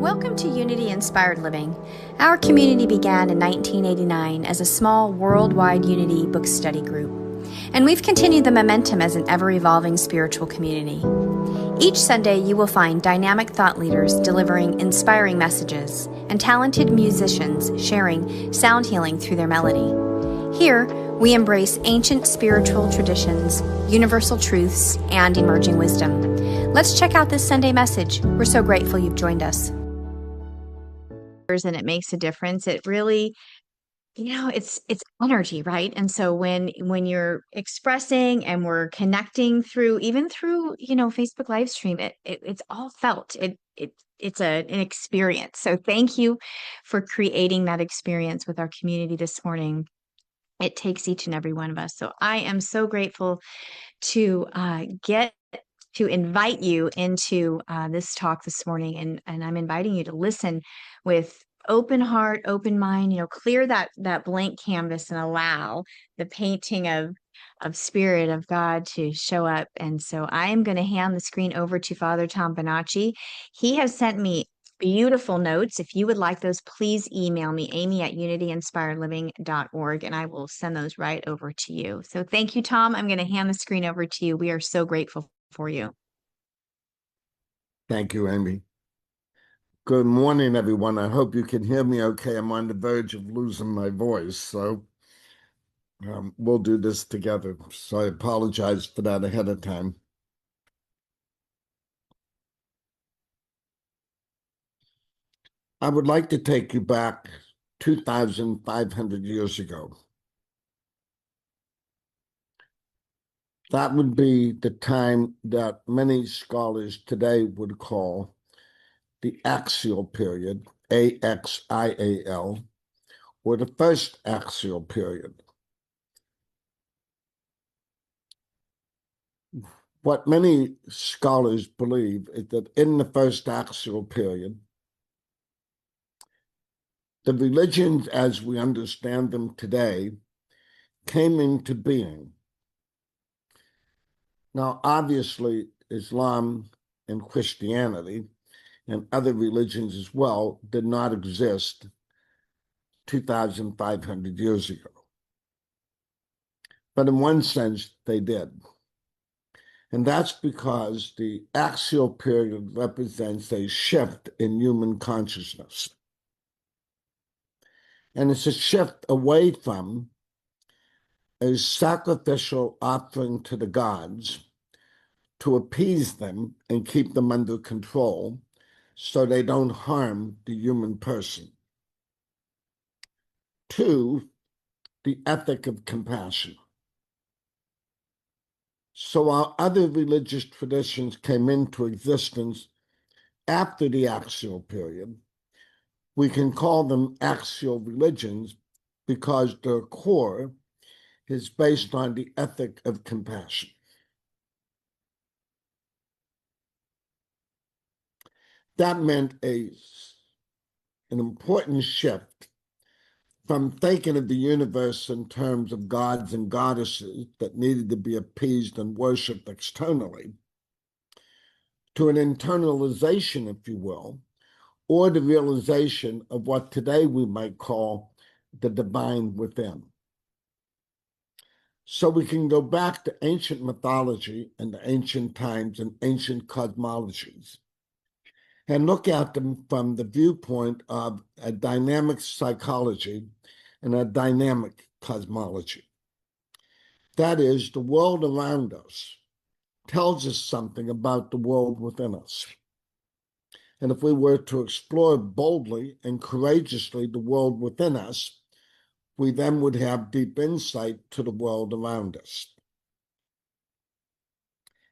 Welcome to Unity Inspired Living. Our community began in 1989 as a small worldwide Unity book study group, and we've continued the momentum as an ever-evolving spiritual community. Each Sunday, you will find dynamic thought leaders delivering inspiring messages and talented musicians sharing sound healing through their melody. Here, we embrace ancient spiritual traditions, universal truths, and emerging wisdom. Let's check out this Sunday message. We're so grateful you've joined us. And it makes a difference. It really, it's energy, right? And so when you're expressing and we're connecting through Facebook live stream, it's all felt. It's an experience. So thank you for creating that experience with our community this morning. It takes each and every one of us. So I am so grateful to get to invite you into this talk this morning. And I'm inviting you to listen with open heart, open mind, clear that blank canvas and allow the painting of Spirit of God to show up. And so I am going to hand the screen over to Father Tom Bonacci. He has sent me beautiful notes. If you would like those, please email me, amy@unityinspiredliving.org, and I will send those right over to you. So thank you, Tom. I'm going to hand the screen over to you. We are so grateful for you. Thank you, Amy. Good morning, everyone. I hope you can hear me okay. I'm on the verge of losing my voice, so we'll do this together. So I apologize for that ahead of time. I would like to take you back 2,500 years ago. That would be the time that many scholars today would call the axial period, AXIAL, or the first axial period. What many scholars believe is that in the first axial period, the religions as we understand them today came into being. Now, obviously, Islam and Christianity and other religions as well did not exist 2,500 years ago. But in one sense, they did. And that's because the axial period represents a shift in human consciousness. And it's a shift away from a sacrificial offering to the gods to appease them and keep them under control so they don't harm the human person, to the ethic of compassion. So while other religious traditions came into existence after the axial period, we can call them axial religions because their core is based on the ethic of compassion. That meant an important shift from thinking of the universe in terms of gods and goddesses that needed to be appeased and worshipped externally to an internalization, if you will, or the realization of what today we might call the divine within. So we can go back to ancient mythology and the ancient times and ancient cosmologies and look at them from the viewpoint of a dynamic psychology and a dynamic cosmology. That is, the world around us tells us something about the world within us. And if we were to explore boldly and courageously the world within us, we then would have deep insight to the world around us.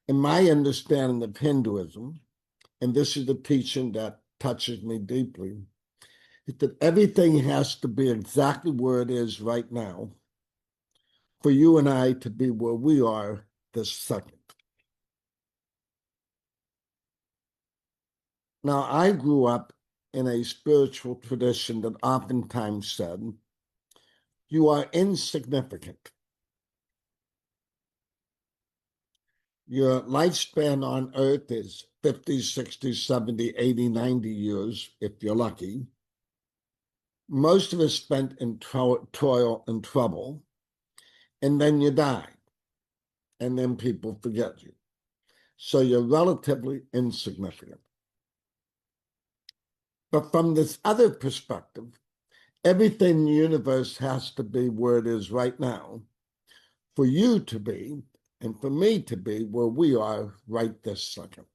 In my understanding of Hinduism, and this is a teaching that touches me deeply, is that everything has to be exactly where it is right now for you and I to be where we are this second. Now, I grew up in a spiritual tradition that oftentimes said, you are insignificant. Your lifespan on Earth is 50, 60, 70, 80, 90 years, if you're lucky. Most of it spent in toil and trouble, and then you die, and then people forget you. So you're relatively insignificant. But from this other perspective, everything in the universe has to be where it is right now for you to be and for me to be where we are right this second.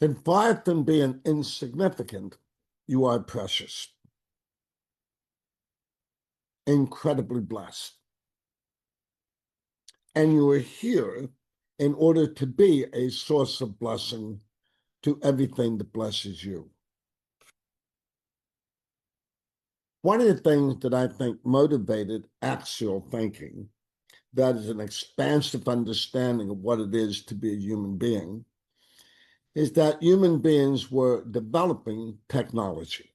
And far from being insignificant, you are precious, incredibly blessed. And you are here in order to be a source of blessing to everything that blesses you. One of the things that I think motivated axial thinking, that is an expansive understanding of what it is to be a human being, is that human beings were developing technology.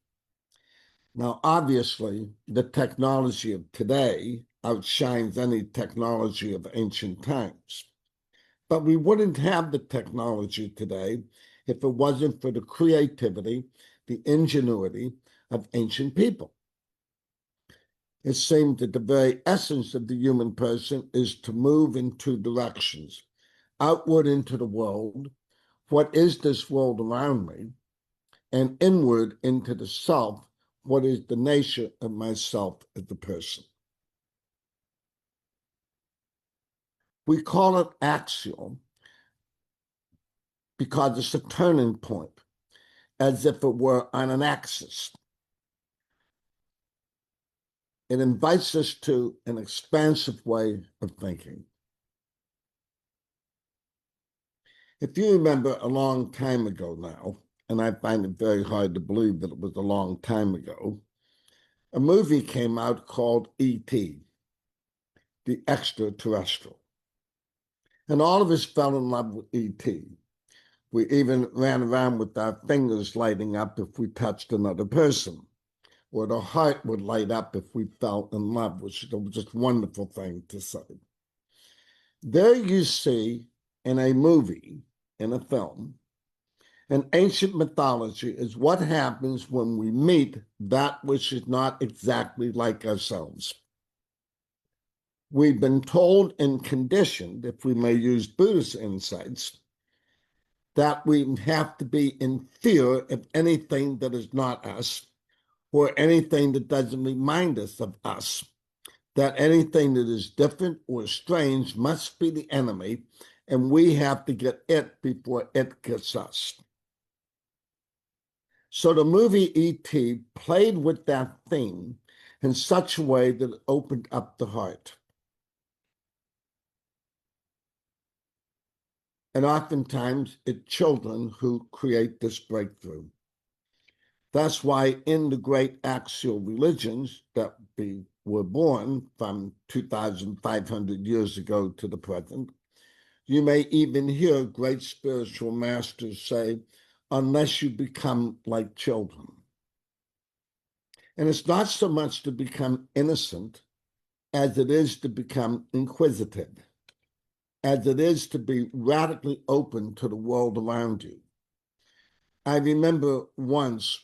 Now, obviously, the technology of today outshines any technology of ancient times. But we wouldn't have the technology today if it wasn't for the creativity, the ingenuity of ancient people. It seemed that the very essence of the human person is to move in two directions: outward into the world, what is this world around me, and inward into the self, what is the nature of myself as a person. We call it axial because it's a turning point, as if it were on an axis. It invites us to an expansive way of thinking. If you remember a long time ago now, and I find it very hard to believe that it was a long time ago, a movie came out called E.T., the Extraterrestrial. And all of us fell in love with E.T. We even ran around with our fingers lighting up if we touched another person, or the heart would light up if we fell in love, which was just a wonderful thing to say. There you see in a movie, in a film, an ancient mythology is what happens when we meet that which is not exactly like ourselves. We've been told and conditioned, if we may use Buddhist insights, that we have to be in fear of anything that is not us, or anything that doesn't remind us of us, that anything that is different or strange must be the enemy, and we have to get it before it gets us. So the movie E.T. played with that theme in such a way that it opened up the heart. And oftentimes it's children who create this breakthrough. That's why in the great axial religions that were born from 2,500 years ago to the present, you may even hear great spiritual masters say, unless you become like children. And it's not so much to become innocent as it is to become inquisitive, as it is to be radically open to the world around you. I remember once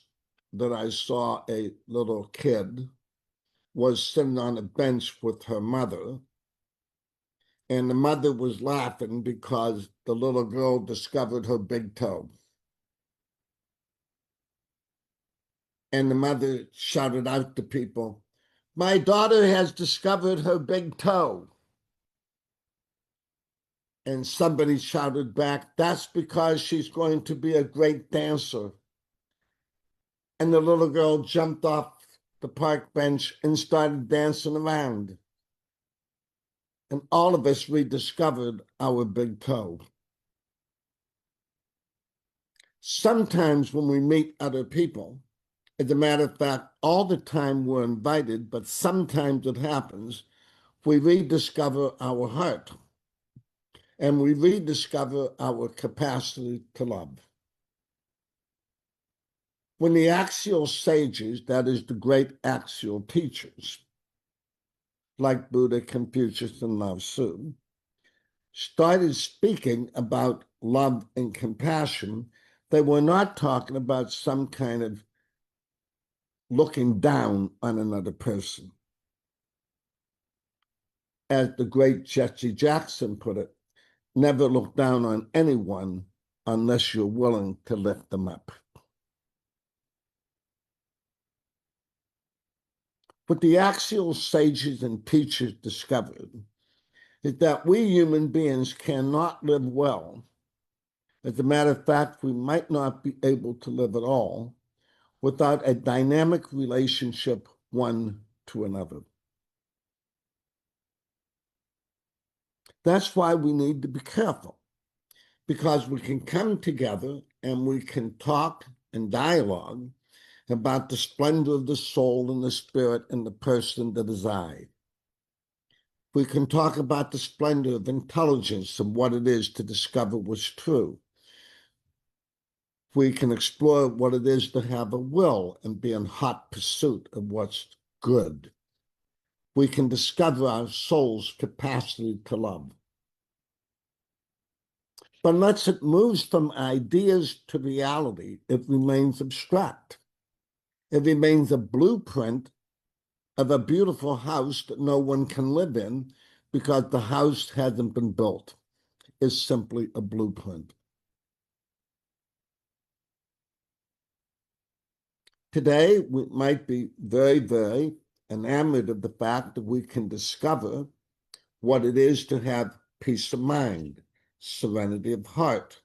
that I saw a little kid was sitting on a bench with her mother, and the mother was laughing because the little girl discovered her big toe. And the mother shouted out to people, "My daughter has discovered her big toe." And somebody shouted back, "That's because she's going to be a great dancer." And the little girl jumped off the park bench and started dancing around. And all of us rediscovered our big toe. Sometimes when we meet other people, as a matter of fact, all the time we're invited, but sometimes it happens, we rediscover our heart and we rediscover our capacity to love. When the axial sages, that is the great axial teachers, like Buddha, Confucius, and Lao Tzu, started speaking about love and compassion, they were not talking about some kind of looking down on another person. As the great Jesse Jackson put it, never look down on anyone unless you're willing to lift them up. What the axial sages and teachers discovered is that we human beings cannot live well. As a matter of fact, we might not be able to live at all without a dynamic relationship one to another. That's why we need to be careful, because we can come together and we can talk and dialogue about the splendor of the soul and the spirit and the person that is I. We can talk about the splendor of intelligence and what it is to discover what's true. We can explore what it is to have a will and be in hot pursuit of what's good. We can discover our soul's capacity to love. But unless it moves from ideas to reality, it remains abstract. It remains a blueprint of a beautiful house that no one can live in because the house hasn't been built. It's simply a blueprint. Today, we might be very, very enamored of the fact that we can discover what it is to have peace of mind, serenity of heart,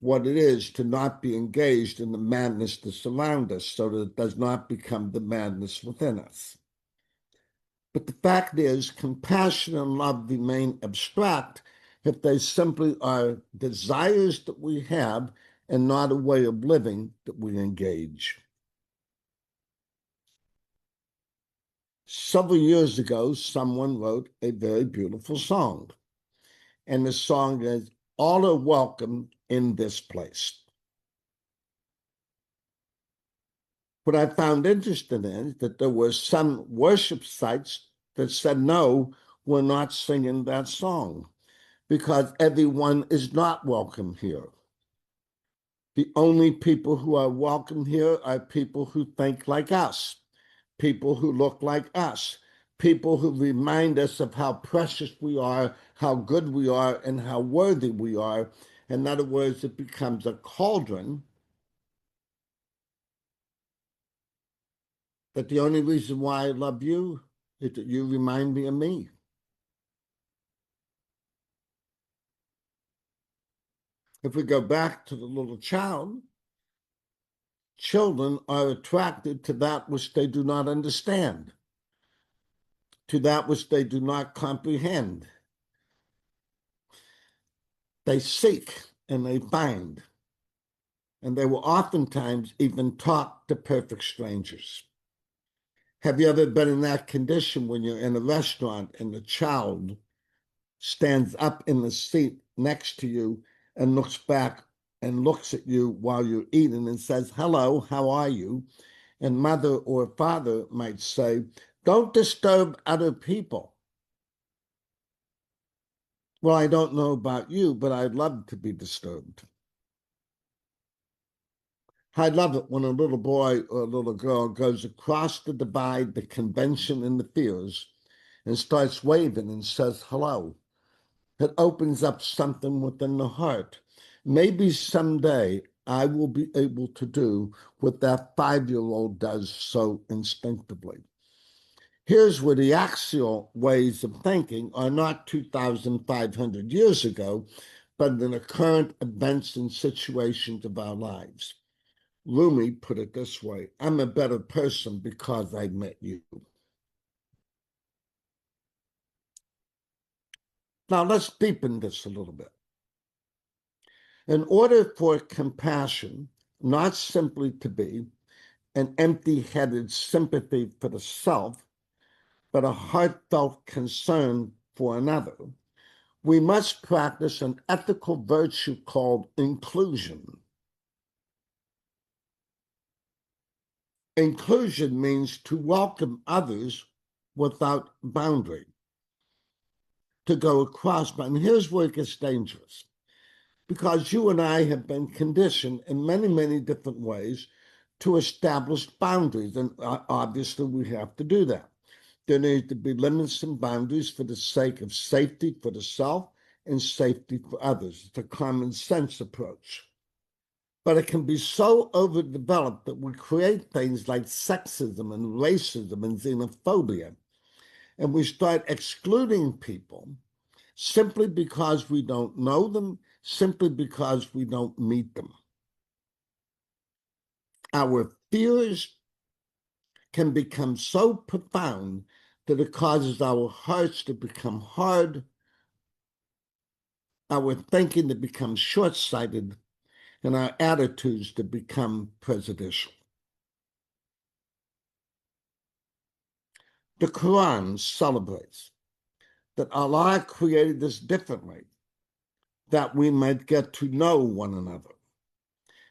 what it is to not be engaged in the madness that surrounds us so that it does not become the madness within us. But the fact is, compassion and love remain abstract if they simply are desires that we have and not a way of living that we engage. Several years ago, someone wrote a very beautiful song. And the song is, "All are welcome in this place." What I found interesting is that there were some worship sites that said, no, we're not singing that song because everyone is not welcome here. The only people who are welcome here are people who think like us, people who look like us, people who remind us of how precious we are, how good we are, and how worthy we are. In other words, it becomes a cauldron that the only reason why I love you is that you remind me of me. If we go back to the little child, children are attracted to that which they do not understand, to that which they do not comprehend. They seek and they find, and they will oftentimes even talk to perfect strangers. Have you ever been in that condition when you're in a restaurant and the child stands up in the seat next to you and looks back and looks at you while you're eating and says, "Hello, how are you?" And mother or father might say, "Don't disturb other people." Well, I don't know about you, but I'd love to be disturbed. I love it when a little boy or a little girl goes across the divide, the convention, and the fears and starts waving and says hello. It opens up something within the heart. Maybe someday I will be able to do what that 5-year-old does so instinctively. Here's where the axial ways of thinking are not 2,500 years ago, but in the current events and situations of our lives. Rumi put it this way: I'm a better person because I met you. Now let's deepen this a little bit. In order for compassion not simply to be an empty-headed sympathy for the self, but a heartfelt concern for another, we must practice an ethical virtue called inclusion. Inclusion means to welcome others without boundary, to go across. But and here's where it gets dangerous, because you and I have been conditioned in many, many different ways to establish boundaries. And obviously, we have to do that. There need to be limits and boundaries for the sake of safety for the self and safety for others. It's a common sense approach. But it can be so overdeveloped that we create things like sexism and racism and xenophobia. And we start excluding people simply because we don't know them, simply because we don't meet them. Our fears can become so profound that it causes our hearts to become hard, our thinking to become short-sighted, and our attitudes to become prejudicial. The Quran celebrates that Allah created us differently, that we might get to know one another.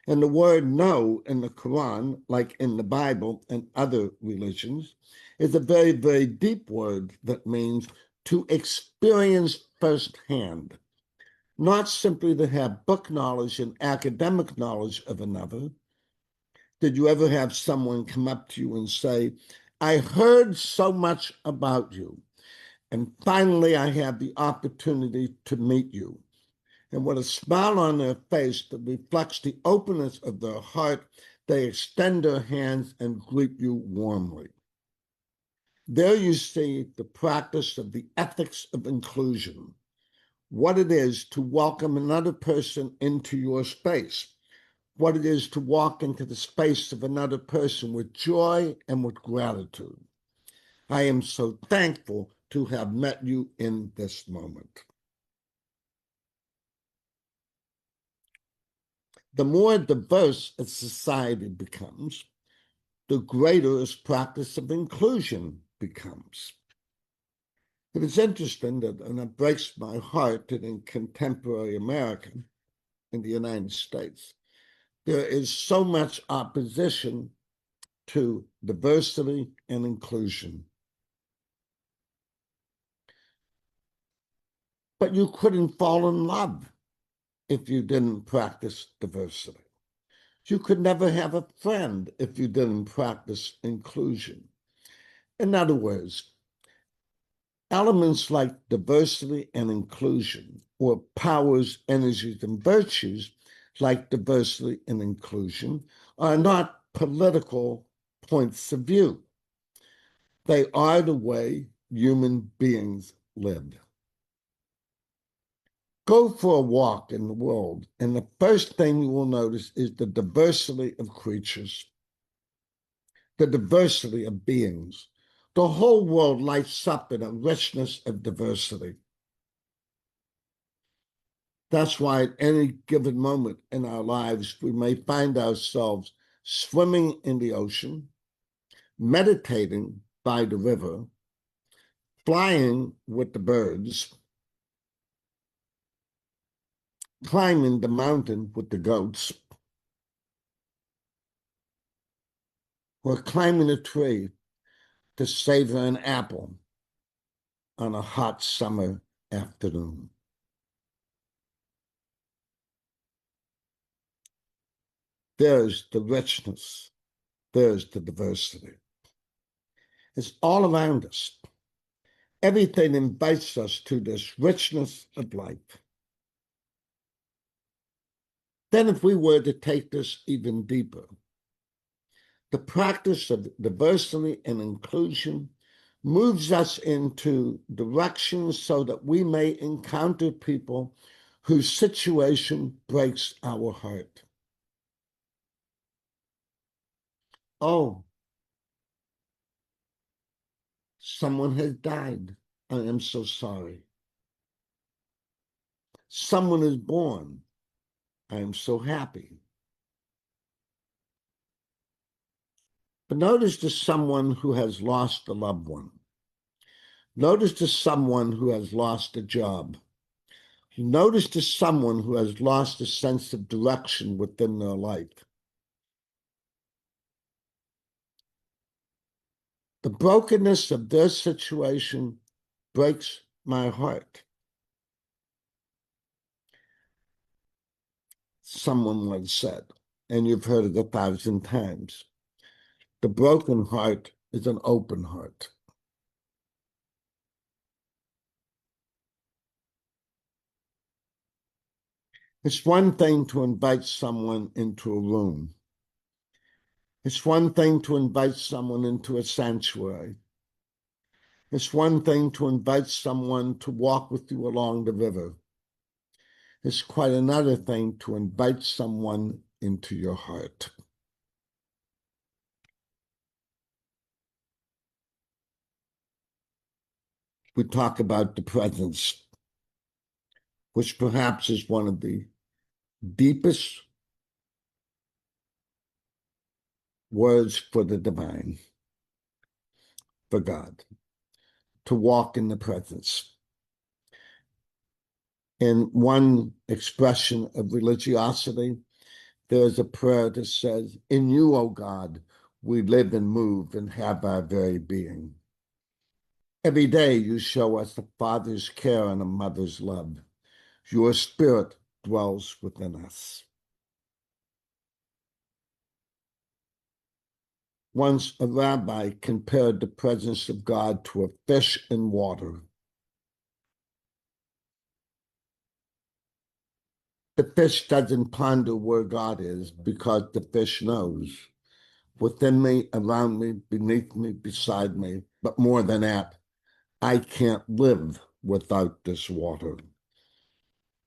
And the word know in the Quran, like in the Bible and other religions, is a very, very deep word that means to experience firsthand, not simply to have book knowledge and academic knowledge of another. Did you ever have someone come up to you and say, I heard so much about you, and finally I have the opportunity to meet you? And with a smile on their face that reflects the openness of their heart, they extend their hands and greet you warmly. There you see the practice of the ethics of inclusion, what it is to welcome another person into your space, what it is to walk into the space of another person with joy and with gratitude. I am so thankful to have met you in this moment. The more diverse a society becomes, the greater its practice of inclusion becomes. It is interesting that, and it breaks my heart that in contemporary America, in the United States, there is so much opposition to diversity and inclusion. But you couldn't fall in love if you didn't practice diversity. You could never have a friend if you didn't practice inclusion. In other words, elements like diversity and inclusion, or powers, energies, and virtues like diversity and inclusion, are not political points of view. They are the way human beings live. Go for a walk in the world, and the first thing you will notice is the diversity of creatures, the diversity of beings. The whole world lights up in a richness of diversity. That's why at any given moment in our lives, we may find ourselves swimming in the ocean, meditating by the river, flying with the birds, climbing the mountain with the goats, or climbing a tree to savor an apple on a hot summer afternoon. There's the richness. There's the diversity. It's all around us. Everything invites us to this richness of life. Then if we were to take this even deeper, the practice of diversity and inclusion moves us into directions so that we may encounter people whose situation breaks our heart. Oh, someone has died. I am so sorry. Someone is born. I am so happy. But notice to someone who has lost a loved one. Notice to someone who has lost a job. Notice to someone who has lost a sense of direction within their life. The brokenness of their situation breaks my heart. someone once said, and you've heard it 1,000 times. The broken heart is an open heart. It's one thing to invite someone into a room. It's one thing to invite someone into a sanctuary. It's one thing to invite someone to walk with you along the river. It's quite another thing to invite someone into your heart. We talk about the presence, which perhaps is one of the deepest words for the divine, for God, to walk in the presence. In one expression of religiosity, there's a prayer that says, "In you, O God, we live and move and have our very being." Every day you show us a father's care and a mother's love. Your spirit dwells within us. Once a rabbi compared the presence of God to a fish in water. The fish doesn't ponder where God is because the fish knows within me, around me, beneath me, beside me. But more than that, I can't live without this water.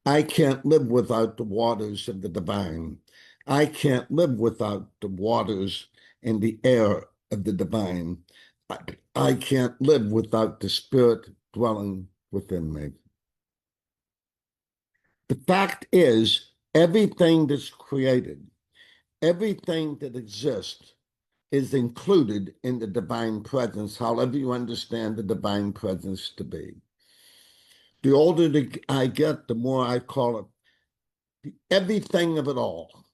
I can't live without the waters of the divine. I can't live without the waters and the air of the divine. I can't live without the spirit dwelling within me. The fact is, everything that's created, everything that exists, is included in the divine presence, however you understand the divine presence to be. The older I get, the more I call it the everything of it all.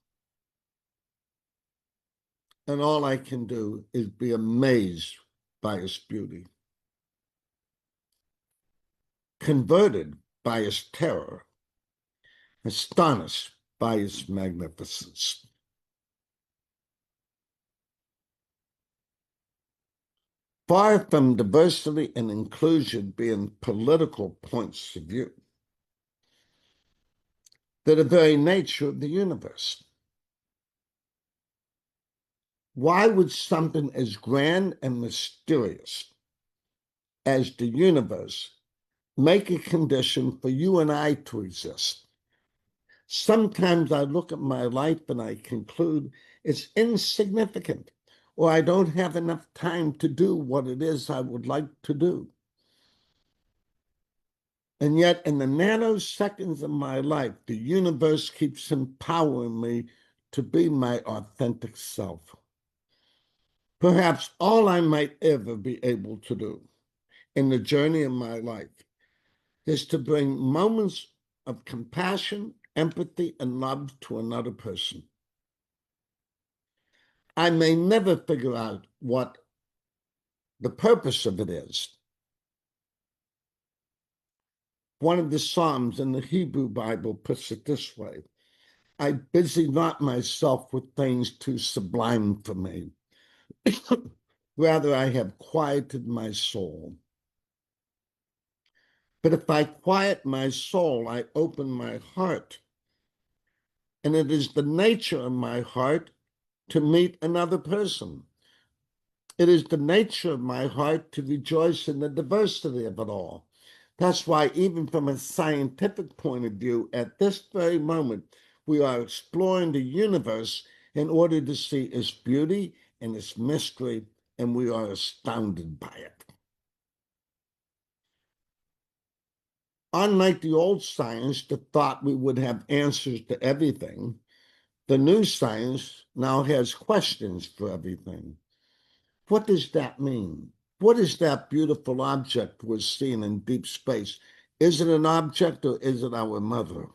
And all I can do is be amazed by its beauty, converted by its terror, astonished by its magnificence. Far from diversity and inclusion being political points of view, they're the very nature of the universe. Why would something as grand and mysterious as the universe make a condition for you and I to exist? Sometimes I look at my life and I conclude it's insignificant, or I don't have enough time to do what it is I would like to do. And yet, in the nanoseconds of my life, the universe keeps empowering me to be my authentic self. Perhaps all I might ever be able to do in the journey of my life is to bring moments of compassion, empathy, and love to another person. I may never figure out what the purpose of it is. One of the Psalms in the Hebrew Bible puts it this way: I busy not myself with things too sublime for me. Rather, I have quieted my soul. But if I quiet my soul, I open my heart. And it is the nature of my heart to meet another person. It is the nature of my heart to rejoice in the diversity of it all. That's why, even from a scientific point of view, at this very moment, we are exploring the universe in order to see its beauty and its mystery, and we are astounded by it. Unlike the old science that thought we would have answers to everything, the new science now has questions for everything. What does that mean? What is that beautiful object we're seeing in deep space? Is it an object or is it our mother?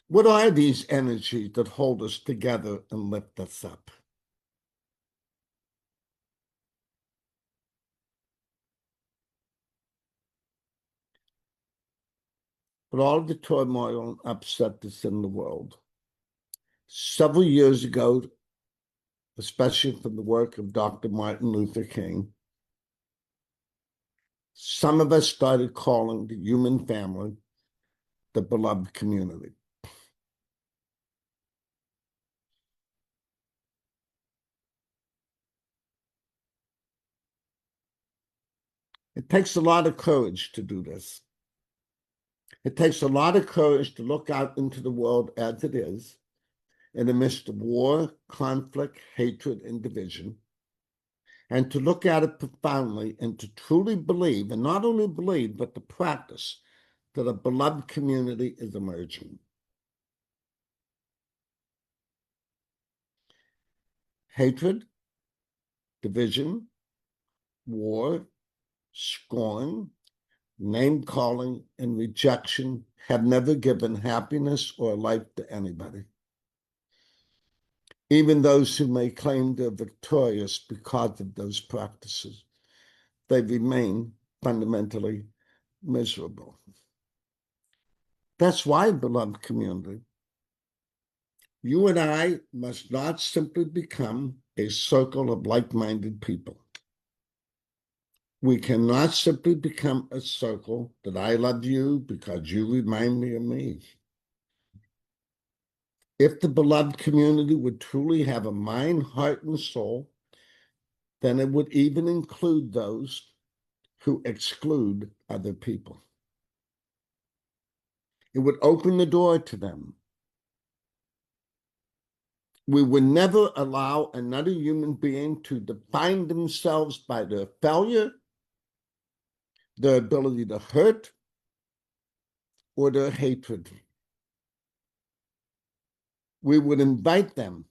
What are these energies that hold us together and lift us up? but all the turmoil and upset that's in the world. Several years ago, especially from the work of Dr. Martin Luther King, some of us started calling the human family the beloved community. It takes a lot of courage to do this. It takes a lot of courage to look out into the world as it is, in the midst of war, conflict, hatred, and division, and to look at it profoundly and to truly believe, and not only believe, but to practice that a beloved community is emerging. Hatred, division, war, scorn, name-calling, and rejection have never given happiness or life to anybody. Even those who may claim they're victorious because of those practices, they remain fundamentally miserable. That's why, beloved community, you and I must not simply become a circle of like-minded people. We cannot simply become a circle that I love you because you remind me of me. If the beloved community would truly have a mind, heart, and soul, then it would even include those who exclude other people. It would open the door to them. We would never allow another human being to define themselves by their failure, their ability to hurt, or their hatred. We would invite them,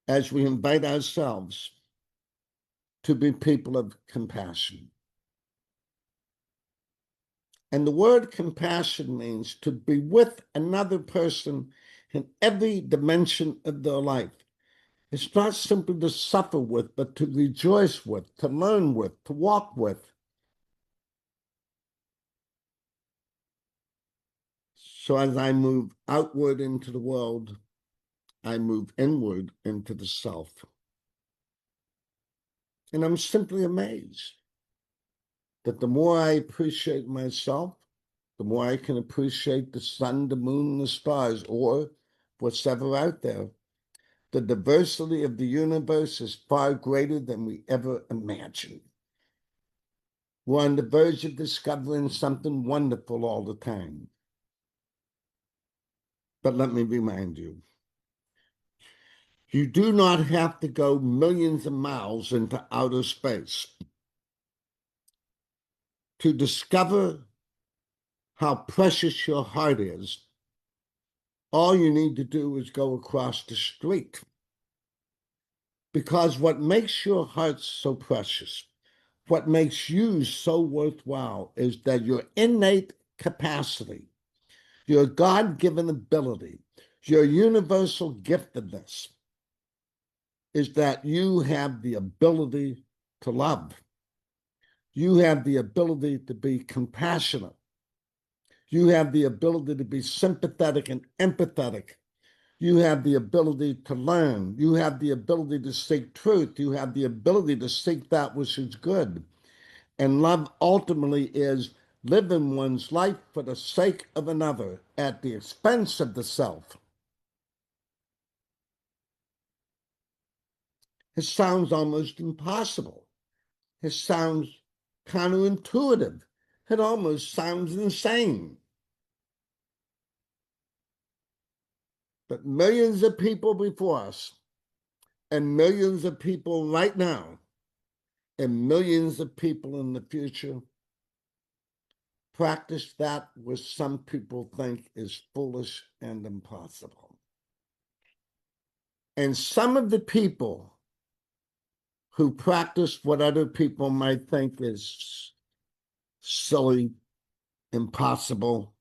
as we invite ourselves, to be people of compassion. And the word compassion means to be with another person in every dimension of their life. It's not simply to suffer with, but to rejoice with, to learn with, to walk with. So as I move outward into the world, I move inward into the self. And I'm simply amazed that the more I appreciate myself, the more I can appreciate the sun, the moon, and the stars, or what's ever out there. The diversity of the universe is far greater than we ever imagined. We're on the verge of discovering something wonderful all the time. But let me remind you, you do not have to go millions of miles into outer space to discover how precious your heart is. All you need to do is go across the street. Because what makes your heart so precious, what makes you so worthwhile, is that your innate capacity, your God-given ability, your universal giftedness, is that you have the ability to love. You have the ability to be compassionate. You have the ability to be sympathetic and empathetic. You have the ability to learn. You have the ability to seek truth. You have the ability to seek that which is good. And love ultimately is living one's life for the sake of another at the expense of the self. It sounds almost impossible. It sounds counterintuitive. It almost sounds insane. But millions of people before us, and millions of people right now, and millions of people in the future practice that which some people think is foolish and impossible. And some of the people who practice what other people might think is silly, impossible,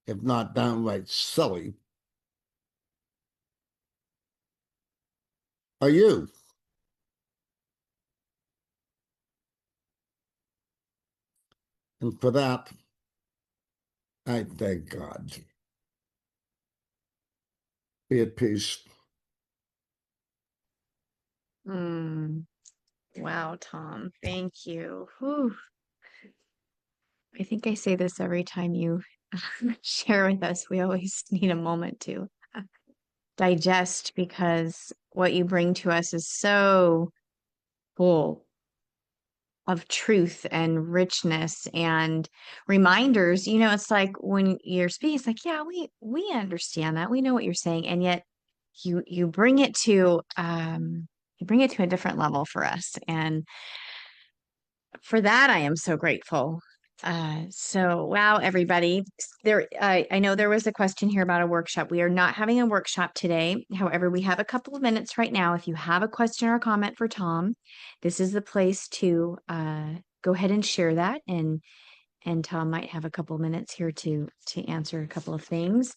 if not downright silly, are you. And for that, I thank God. Be at peace. Mm. Wow, Tom, thank you. Whew. I think I say this every time you share with us. We always need a moment to digest because what you bring to us is so full of truth and richness and reminders. It's like when you're speaking, it's like, yeah, we understand that. We know what you're saying. And yet you bring it to a different level for us. And for that, I am so grateful. So wow, everybody. I know there was a question here about a workshop. We are not having a workshop today. However, we have a couple of minutes right now. If you have a question or a comment for Tom, this is the place to go ahead and share that. And Tom might have a couple of minutes here to answer a couple of things.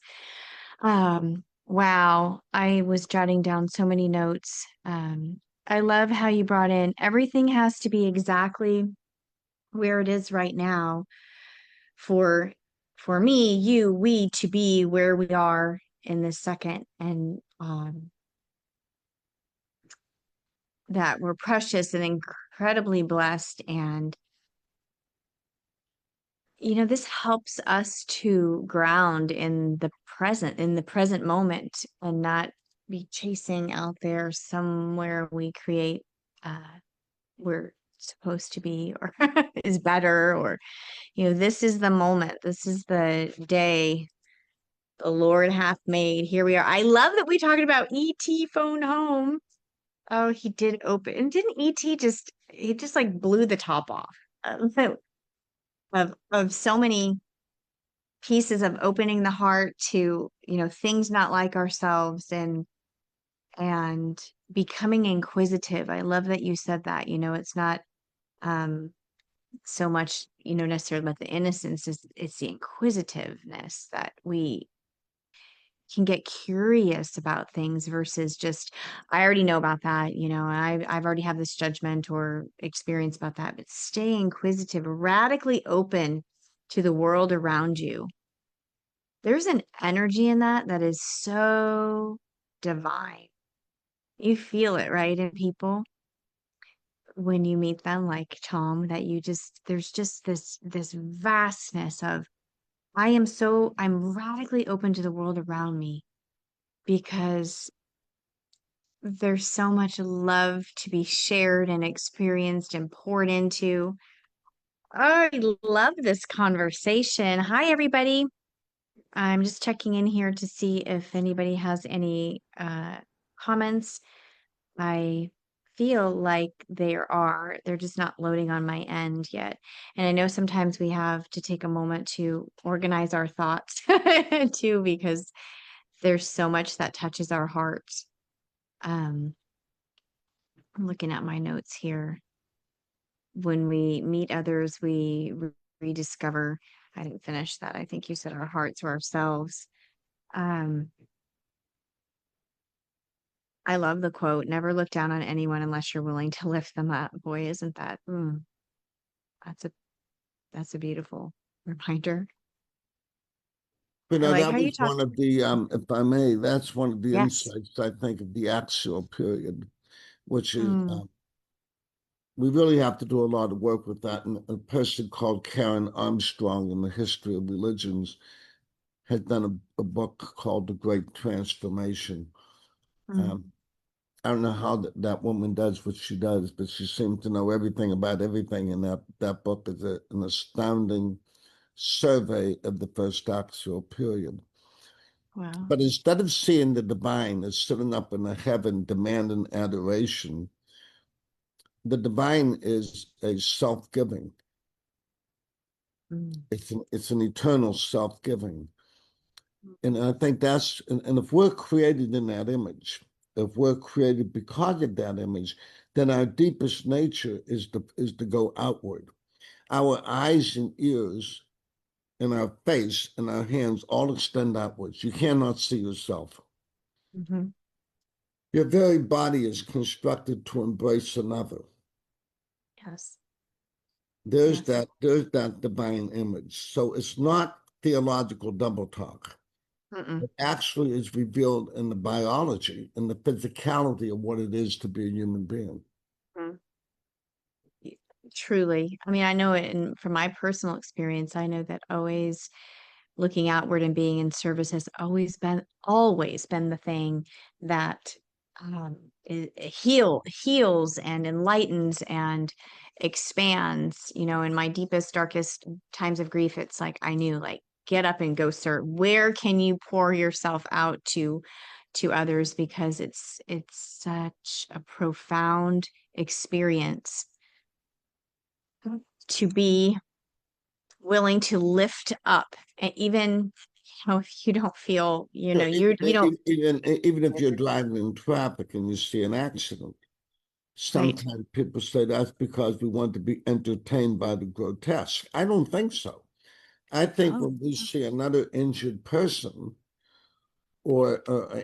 Wow, I was jotting down so many notes. I love how you brought in everything has to be exactly where it is right now for me, you, we to be where we are in this second, and that we're precious and incredibly blessed. And this helps us to ground in the present moment, and not be chasing out there somewhere we create we're supposed to be, or is better, or this is the moment, this is the day the Lord hath made. Here we are. I love that we talked about ET phone home. Oh, he did open. And didn't ET he just like blew the top off of so many pieces of opening the heart to, things not like ourselves, and becoming inquisitive. I love that you said that. It's not um so much, necessarily about the innocence, it's the inquisitiveness that we can get curious about things versus just, I already know about that, I've already have this judgment or experience about that. But stay inquisitive, radically open to the world around you. There's an energy in that is so divine. You feel it, right, in people when you meet them, like Tom, that there's just this vastness of, I'm radically open to the world around me because there's so much love to be shared and experienced and poured into. I love this conversation. Hi, everybody. I'm just checking in here to see if anybody has any comments. I feel like they're just not loading on my end yet. And I know sometimes we have to take a moment to organize our thoughts too, because there's so much that touches our hearts. I'm looking at my notes here. When we meet others, we rediscover. I didn't finish that. I think you said our hearts or ourselves. Um, I love the quote, never look down on anyone unless you're willing to lift them up. Boy, isn't that, that's a that's a beautiful reminder. I like That how you was talk. one of the, if I may, that's one of the Yes. insights, I think, of the axial period, which is Mm, we really have to do a lot of work with that. And a person called Karen Armstrong in the History of Religions has done a book called The Great Transformation. mm, Um, I don't know how that woman does what she does, but she seems to know everything about everything. And that book is an astounding survey of the first axial period. wow. But instead of seeing the divine as sitting up in a heaven demanding adoration, the divine is a self-giving. Mm, It's an eternal self-giving. And I think and if we're created in that image, if we're created because of that image, then our deepest nature is to go outward. Our eyes and ears and our face and our hands all extend outwards. You cannot see yourself. mhm. Your very body is constructed to embrace another. Yes. Yes. there's that divine image. So it's not theological double talk. Mm-mm. It actually is revealed in the biology and the physicality of what it is to be a human being. Mm. Truly. I mean, I know it in from my personal experience, I know that always looking outward and being in service has always been the thing that heals and enlightens and expands. You know, in my deepest, darkest times of grief, it's like I knew, like, get up and go serve. Where can you pour yourself out to others? Because it's such a profound experience to be willing to lift up, and even, if you don't feel, Yeah, you don't, even if you're driving in traffic and you see an accident, right. sometimes people say that's because we want to be entertained by the grotesque. I don't think so. I think Oh, when we see another injured person or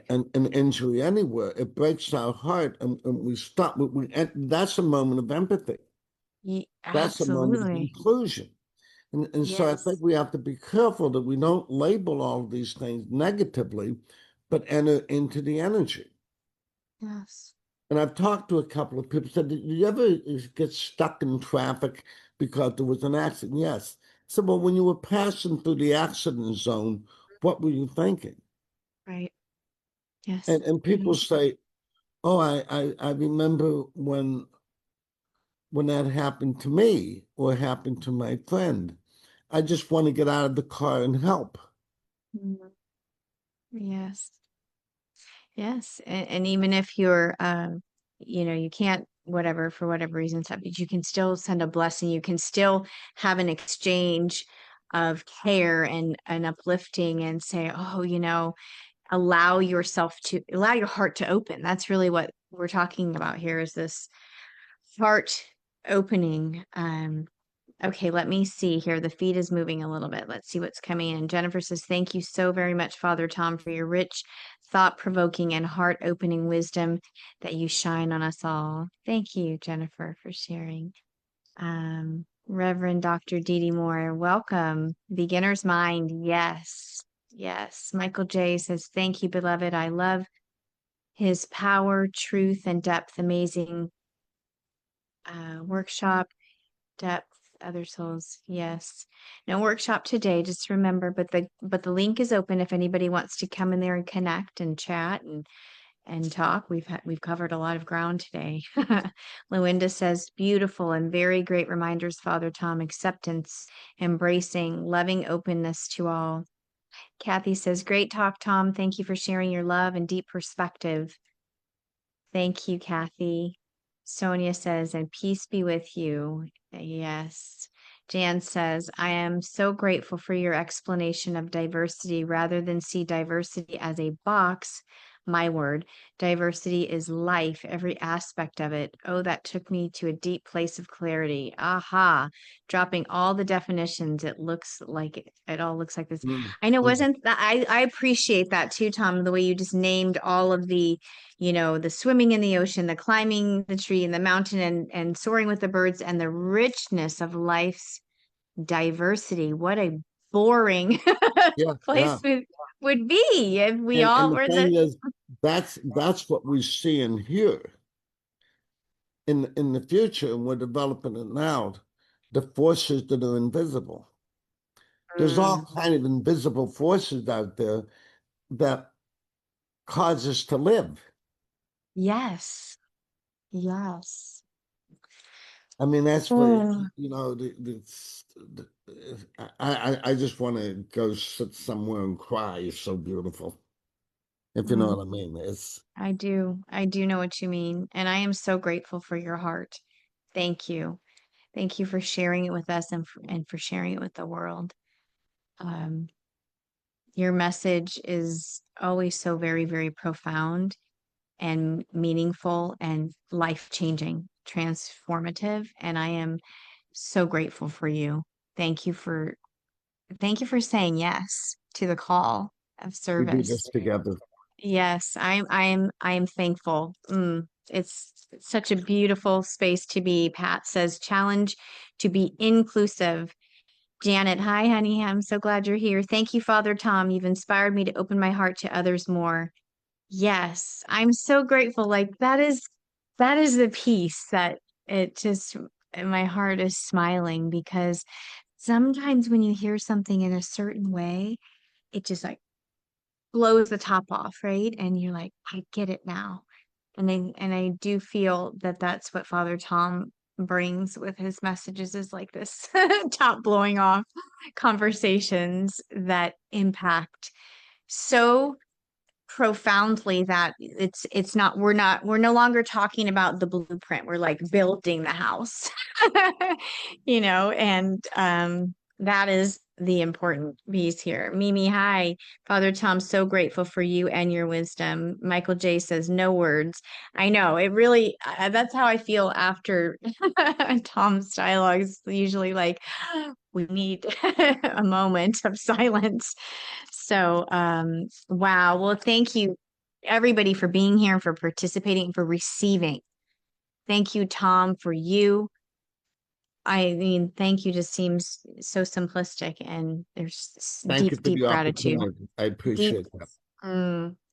an injury anywhere, it breaks our heart, and we stop. And that's a moment of empathy. That's a moment of absolutely. inclusion. And so I think Yes. we have to be careful that we don't label all of these things negatively, but enter into the energy. Yes. And I've talked to a couple of people said, did you ever get stuck in traffic because there was an accident? Yes. So, well, when you were passing through the accident zone, what were you thinking? Right. Yes. And people say, oh, I remember when that happened to me or happened to my friend. I just want to get out of the car and help. Mhm. Yes. Yes. And even if you're, you can't, whatever, for whatever reason, but you can still send a blessing. You can still have an exchange of care and uplifting and say, oh, allow your heart to open. That's really what we're talking about here, is this heart opening. Okay, let me see here. The feed is moving a little bit. Let's see what's coming in. Jennifer says, thank you so very much, Father Tom, for your rich, thought-provoking, and heart-opening wisdom that you shine on us all. Thank you, Jennifer, for sharing. Reverend Dr. Dee Moore, welcome. Beginner's Mind, yes. Yes. Michael J says, thank you, beloved. I love his power, truth, and depth. Amazing workshop. Depth, other souls. Yes. No workshop today, just remember, but the link is open if anybody wants to come in there and connect and chat and talk. We've covered a lot of ground today. Luinda says, beautiful and very great reminders, Father Tom, acceptance, embracing, loving openness to all. Kathy says, great talk, Tom. Thank you for sharing your love and deep perspective. Thank you, Kathy. Sonia says, and peace be with you. Yes. Jan says, I am so grateful for your explanation of diversity rather than see diversity as a box. My word, diversity is life, every aspect of it. Oh, that took me to a deep place of clarity. Aha. Dropping all the definitions, it all looks like this. Mm, I know, mm. wasn't that I appreciate that too, Tom, the way you just named all of the swimming in the ocean, the climbing the tree and the mountain, and soaring with the birds, and the richness of life's diversity. What a boring Yeah, yeah. place would be if we And all the were the thing is, that's what we see and hear in the future, and we're developing it now. The forces that are invisible. There's all Mm, kind of invisible forces out there that cause us to live. yes, yes. I mean, that's what Oh, I just want to go sit somewhere and cry. It's so beautiful, if you know mm, what I mean. It's I do know what you mean, and I am so grateful for your heart. Thank you. Thank you for sharing it with us, and for sharing it with the world. Um, your message is always so very, very profound and meaningful and life-changing, transformative. And I am so grateful for you. Thank you for thank you for saying yes to the call of we do service. this together. Yes, I am thankful. It's such a beautiful space to be. Pat says, challenge to be inclusive. Janet, hi, honey. I'm so glad you're here. Thank you, Father Tom. You've inspired me to open my heart to others more. Yes, I'm so grateful. Like that is the peace that it just my heart is smiling because sometimes when you hear something in a certain way, it just like blows the top off, right? And you're like, I get it now. And I do feel that that's what Father Tom brings with his messages is like this top blowing off conversations that impact so profoundly that it's not we're no longer talking about the blueprint. We're like building the house. And that is the important piece here. Mimi, hi. Father Tom, so grateful for you and your wisdom. Michael J says no words. I know it really that's how I feel after Tom's dialogues, usually like we need a moment of silence. So, wow. Well, thank you, everybody, for being here, for participating, for receiving. Thank you, Tom, for you. I mean, thank you just seems so simplistic, and there's Thank you deep, for deep the gratitude. opportunity. I Deep. appreciate that.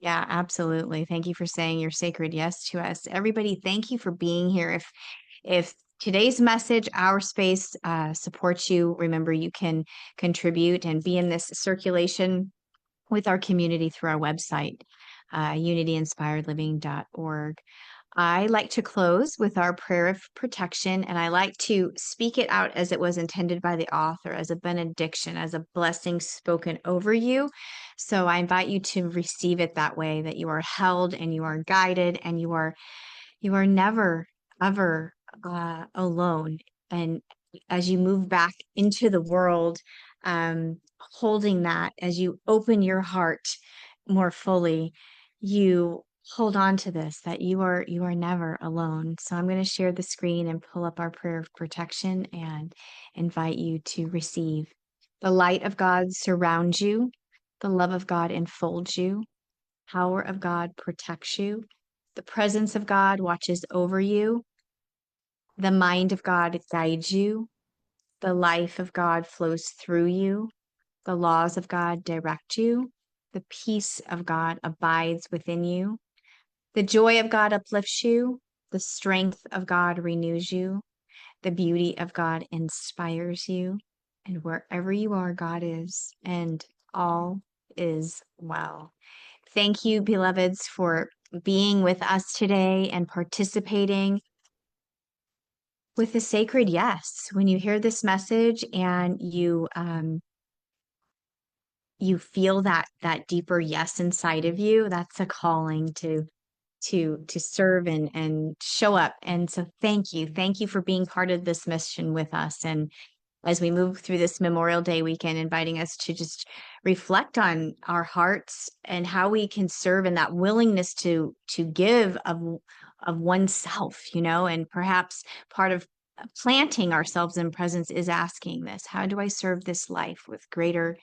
Yeah, absolutely. Thank you for saying your sacred yes to us. Everybody, thank you for being here. If today's message, our space, supports you, remember you can contribute and be in this circulation with our community through our website, unityinspiredliving.org. I like to close with our prayer of protection, and I like to speak it out as it was intended by the author, as a benediction, as a blessing spoken over you. So I invite you to receive it that way, that you are held and you are guided and you are never, ever alone. And as you move back into the world, holding that, as you open your heart more fully, you hold on to this, that you are never alone. So I'm going to share the screen and pull up our prayer of protection and invite you to receive. The light of God surrounds you. The love of God enfolds you. Power of God protects you. The presence of God watches over you. The mind of God guides you. The life of God flows through you. The laws of God direct you. The peace of God abides within you. The joy of God uplifts you. The strength of God renews you. The beauty of God inspires you. And wherever you are, God is, and all is well. Thank you, beloveds, for being with us today and participating with a sacred yes. When you hear this message and you feel that deeper yes inside of you, that's a calling to serve and show up. And so thank you for being part of this mission with us. And as we move through this Memorial Day weekend, inviting us to just reflect on our hearts and how we can serve, and that willingness to give of oneself, and perhaps part of planting ourselves in presence is asking this: how do I serve this life with greater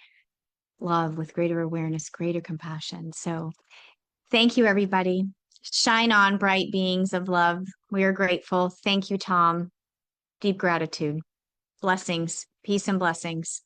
love, with greater awareness, greater compassion? So thank you, everybody. Shine on, bright beings of love. We are grateful. Thank you, Tom. Deep gratitude. Blessings, peace and blessings.